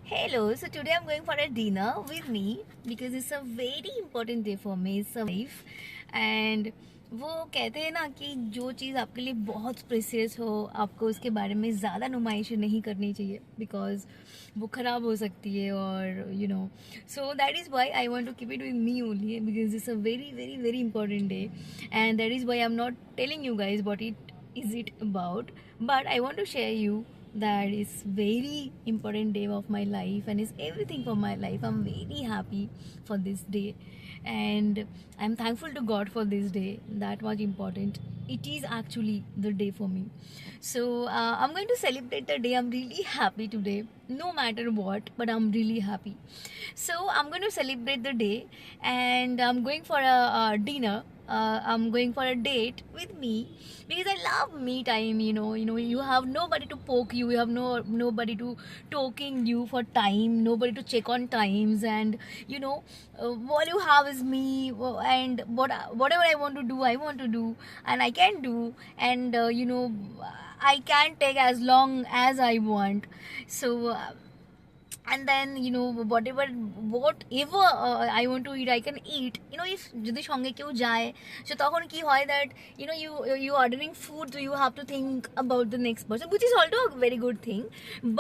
Hello, so today I'm going for a dinner with me because it's a very important day for me. It's a life and वो कहते हैं ना कि जो चीज़ आपके लिए बहुत प्रेसियस हो आपको उसके बारे में ज़्यादा नुमाइश नहीं करनी चाहिए बिकॉज वो ख़राब हो सकती है और so that is why I want to keep it with me only because it's a very very very important day and that is why I am not telling you guys what it is it about, but I want to share you that is very important day of my life and is everything for my life. I'm very happy for this day and I'm thankful to God for this day. That was important. It is actually the day for me. So I'm going to celebrate the day. I'm really happy today, no matter what, but I'm really happy. So I'm going to celebrate the day and I'm going for a dinner. I'm going for a date with me because I love me time. You have nobody to poke you. You have nobody to talking you for time. Nobody to check on times, and all you have is me. And whatever I want to do, I want to do, and I can do, and I can take as long as I want. So. And then whatever I want to eat I can eat. If যদি সঙ্গে কেউ যায় so তখন কি হয় that you ordering food, so you have to think about the next person, which is also a very good thing.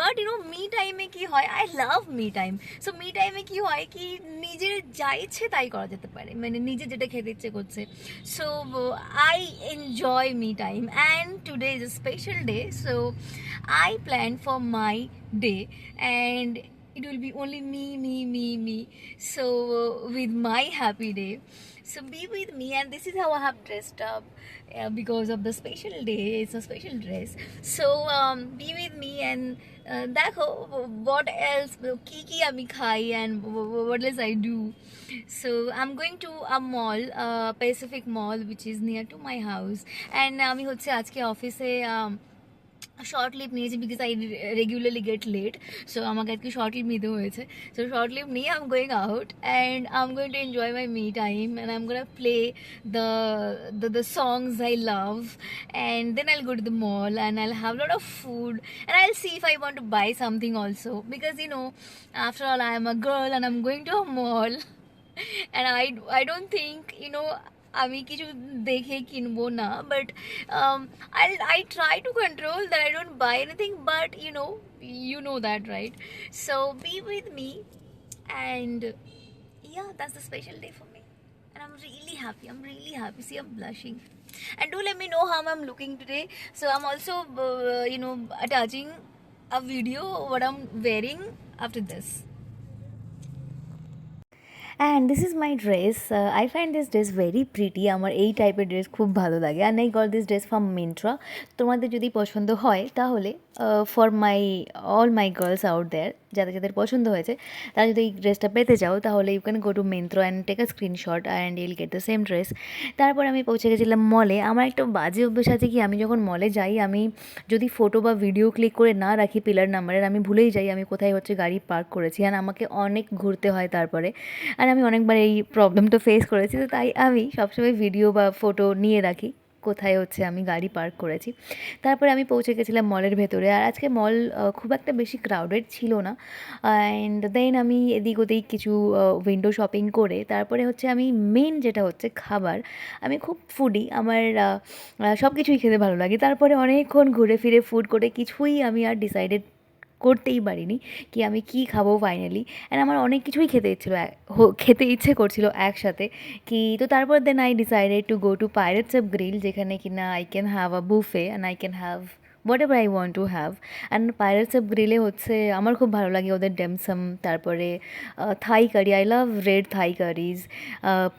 But me time এ কি হয়, I love me time. So me time এ কি হয় কি নিজের যা ইচ্ছে তাই করা যেতে পারে, মানে নিজে যেটা খেতে ইচ্ছে করছে. So I enjoy me time and today is a special day, so I plan for my day and it will be only me. So with my happy day, so be with me. And this is how I have dressed up because of the special day. It's a special dress. So be with me and দেখো what else কি আমি খাই and what else I do. So I'm going to a mall, Pacific Mall, which is near to my house. And আমি হচ্ছে আজকে অফিসে short leave নিয়েছি because I regularly get late, so আমাকে আজকে শর্ট লিভ নিতে হয়েছে. সো শর্ট লিভ নিয়ে I am going out and I am going to enjoy my me time and I am gonna play the songs I love, and then I'll go to the mall and I'll have a lot of food and I'll see if I want to buy something also because after all I am a girl and I'm going to a mall and I don't think আমি কিছু দেখে কিনবো না, but I try to control that I don't buy anything, but you know that, right? So be with me and yeah, that's the special day for me and I'm really happy. See, I'm blushing and do let me know how I'm looking today. So I'm also attaching a video what I'm wearing after this. And this is my dress. I find this dress very pretty. আমার এই টাইপের dress খুব ভালো লাগে and I got this dress from Myntra. তোমাদের যদি পছন্দ হয় তাহলে for all my girls out there, যাদের যাদের পছন্দ হয়েছে তারা যদি এই ড্রেসটা পেতে চাও তাহলে you can go to Myntra and take a screenshot and you'll get the same dress. তারপর আমি পৌঁছে গেছিলাম মলে. আমার একটা বাজে অভ্যেস আছে কি, আমি যখন মলে যাই আমি যদি ফটো বা ভিডিও ক্লিক করে না রাখি পিলার নাম্বারের, আমি ভুলেই যাই আমি কোথায় গাড়ি পার্ক করেছি অ্যান্ড আমাকে অনেক ঘুরতে হয় তারপরে. আর আমি অনেকবার এই প্রবলেমটা ফেস করেছি, তো তাই আমি সবসময় ভিডিও বা ফটো নিয়ে রাখি কোথায় আমি গাড়ি পার্ক করেছি. তারপরে আমি পৌঁছে গেছিলাম মলের ভেতরে, আর আজকে মল খুব একটা বেশি ক্রাউডেড ছিল না. অ্যান্ড দেন আমি এদিক ওদিক কিছু উইন্ডো শপিং করে তারপরে আমি মেন যেটা খাবার, আমি খুব ফুডি, আমার সব কিছুই খেতে ভালো লাগে. তারপরে অনেকক্ষণ ঘুরে ফিরে ফুড করে কিছুই আমি আর ডিসাইডেড করতেই পারিনি কি আমি কী খাবো ফাইনালি. অ্যান্ড আমার অনেক কিছুই খেতে ইচ্ছে করছিল একসাথে কি. তো তারপর then I decided to go to Pirates of Grill, যেখানে কিনা I can have a buffet and I can have whatever I want to have. And Pirates of গ্রিলে আমার খুব ভালো লাগে ওদের ডেমসাম, তারপরে Thai curry. I love red Thai curries,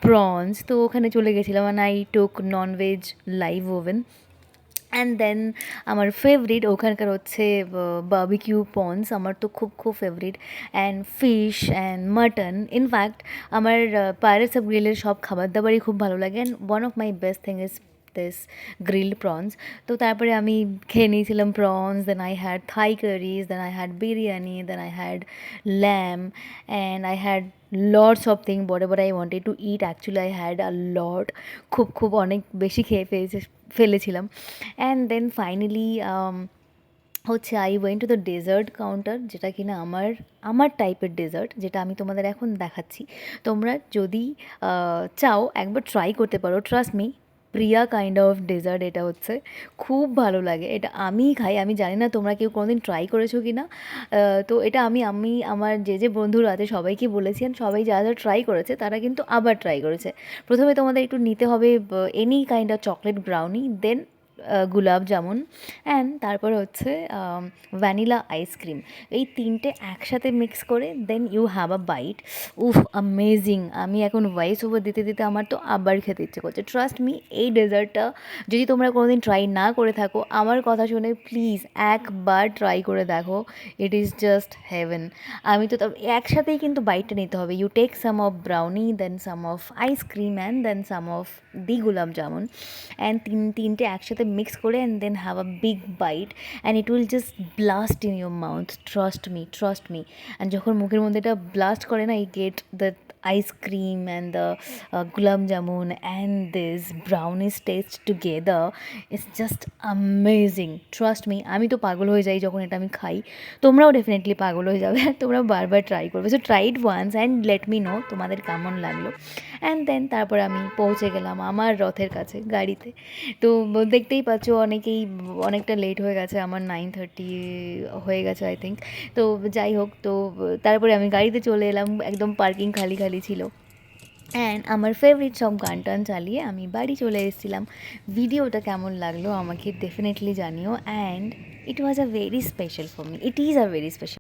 prawns. তো ওখানে চলে গেছিলাম and I took non veg live oven. And then আমার ফেভারিট ওখানকার বার্বিকিউ পন্স, আমার তো খুব খুব favourite, and fish and mutton. In fact আমার পাইরেটস অফ গ্রিলের সব খাবার দাবারই খুব ভালো লাগে and one of my best thing is this grilled prawns. তো তারপরে আমি খেয়ে নিয়েছিলাম prawns, then I had Thai curries, then I had biryani, then I had lamb, and I had lots of thing whatever I wanted to eat. Actually I had a lot, খুব অনেক বেশি খেয়ে ফেলেছিলাম. অ্যান্ড দেন ফাইনালি হচ্ছে I went to the dessert counter, যেটা কিনা আমার আমার টাইপের ডেজার্ট, যেটা আমি তোমাদের এখন দেখাচ্ছি। তোমরা যদি চাও একবার ট্রাই করতে পারো, ট্রাস্ট মি, প্রিয়া কাইন্ড অফ ডেজার্ট এটা হচ্ছে, খুব ভালো লাগে। এটা আমিই খাই, আমি জানি না তোমরা কেউ কোনোদিন ট্রাই করেছো কি না। তো এটা আমি আমার যে বন্ধুরা আছে সবাইকে বলেছি, আর সবাই যারা যারা ট্রাই করেছে তারা কিন্তু আবার ট্রাই করেছে। প্রথমে তোমাদের একটু নিতে হবে any kind of chocolate brownie, then gulab jamun, and তারপর হচ্ছে ভ্যানিলা আইসক্রিম। এই তিনটে একসাথে মিক্স করে then you have a bite. উফ, অ্যামেজিং! আমি এখন ভয়েস ওভার দিতে দিতে আমার তো আবার খেতে ইচ্ছে করছে। ট্রাস্ট মি, এই ডেজার্টটা যদি তোমরা কোনোদিন ট্রাই না করে থাকো, আমার কথা শুনে প্লিজ একবার ট্রাই করে দেখো। It is just heaven. আমি তো একসাথেই কিন্তু বাইটটা নিতে হবে। You take some of brownie, then some of ice cream, and then some of the gulab jamun, and তিনটে একসাথে মিক্স করে and then have a big bite, and it will just blast in your mouth. Trust me. And যখন মুখের মধ্যে এটা blast করে না, এই get the ice cream and the gulab jamun and this brownies taste together, it's just amazing. Trust me, আমি তো পাগল হয়ে যাই যখন এটা আমি খাই। তোমরাও ডেফিনেটলি পাগল হয়ে যাবে, আর তোমরা বারবার ট্রাই করবে। So try it once and let me know তোমাদের কেমন লাগলো। অ্যান্ড দেন তারপর আমি পৌঁছে গেলাম আমার রথের কাছে গাড়িতে। তো দেখতেই পাচ্ছ অনেকেই অনেকটা লেট হয়ে গেছে, আমার 9:30 হয়ে গেছে আই থিঙ্ক। তো যাই হোক, তো তারপরে আমি গাড়িতে চলে এলাম, একদম পার্কিং খালি খালি ছিল, অ্যান্ড আমার ফেভারিট সব গান টান চালিয়ে আমি বাড়ি চলে এসেছিলাম। ভিডিওটা কেমন লাগলো আমাকে ডেফিনেটলি জানিও, and it was a very special for me, it is a very special.